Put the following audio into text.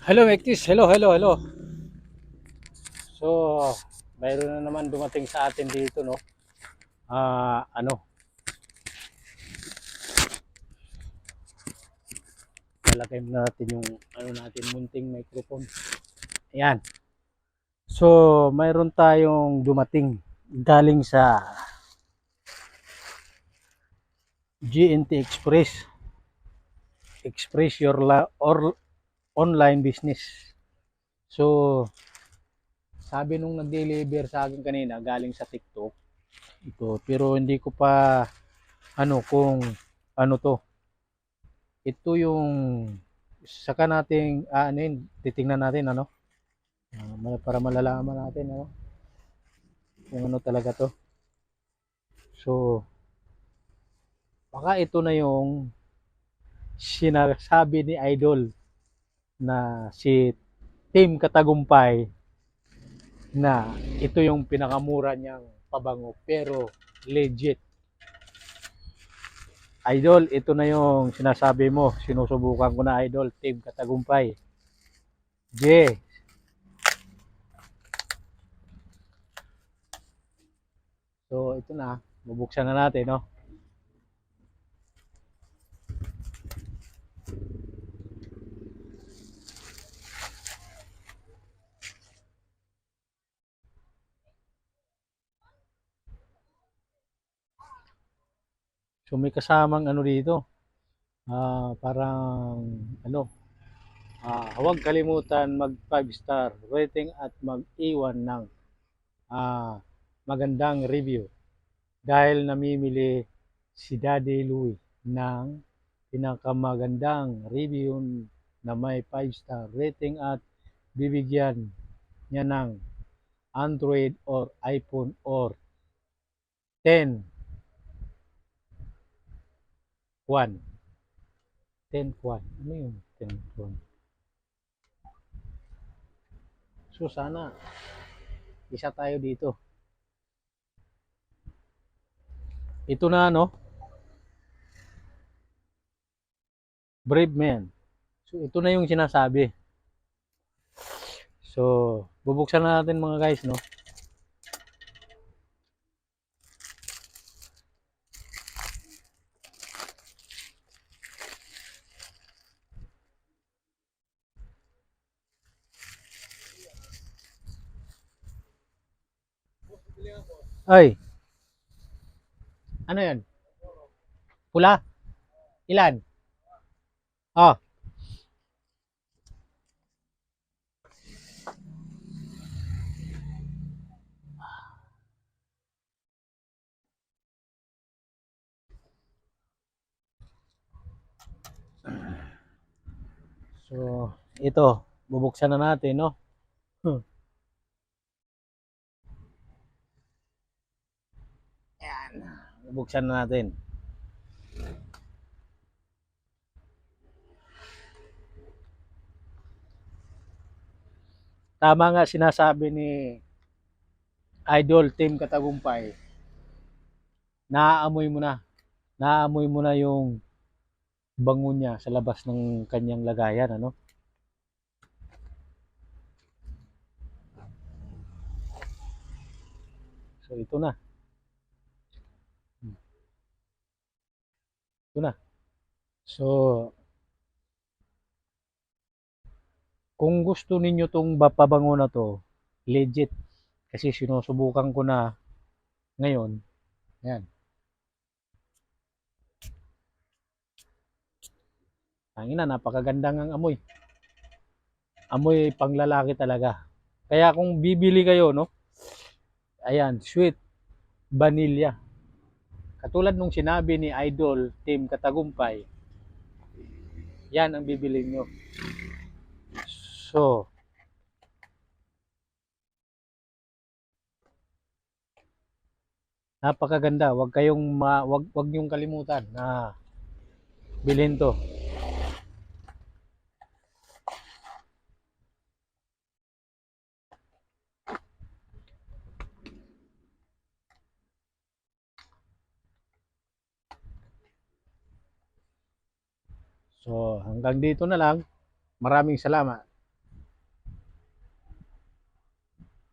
Hello, Mektis. Hello, hello, hello. So, mayroon na naman dumating sa atin dito, no? Ano, lalagay natin yung ano natin, munting microphone. Ayan. So, mayroon tayong dumating galing sa GNT Express. Express your or online business. So, sabi nung nag-deliver sa akin kanina galing sa TikTok ito, pero hindi ko pa ano kung ano to. Ito yung saka nating ano yun, titingnan natin ano. Para malalaman natin ano kung ano talaga to. So, baka ito na yung sinasabi ni Idol na si Team Katagumpay na ito yung pinakamura niyang pabango pero legit. Idol, ito na yung sinasabi mo. Sinusubukan ko na, Idol. Team Katagumpay. J. So, ito na. Bubuksan na natin, no? So, may kasamang ano dito. Parang, ano, huwag kalimutan mag 5 star rating at mag-iwan ng magandang review. Dahil namimili si Daddy Louie ng pinakamagandang review na may 5 star rating at bibigyan niya ng Android or iPhone or 10 kwan. 10 kwan. Ano yung 10 kwan? So sana isa tayo dito. Ito na no, Brave Man. So ito na yung sinasabi. So bubuksan na natin mga guys no. Ay, ano yan? Pula? Ilan? Oh, so ito, bubuksan na natin no. Yan. Bubuksan na natin. Tama nga sinasabi ni Idol Team Katagumpay. Naaamoy mo na. Naaamoy mo na yung bango niya sa labas ng kanyang lagayan ano. So ito na. Ito na. So kung gusto ninyo tong pabango na to, legit. Kasi sinusubukan ko na ngayon. Ayan. Ang ina, napakaganda ng amoy. Amoy panglalaki talaga. Kaya kung bibili kayo, no? Ayan, sweet vanilla. Katulad nung sinabi ni Idol Team Katagumpay, yan ang bibili nyo. So, napakaganda. Huwag kayong wag niyong kalimutan na bilhin to. So, hanggang dito na lang. Maraming salamat.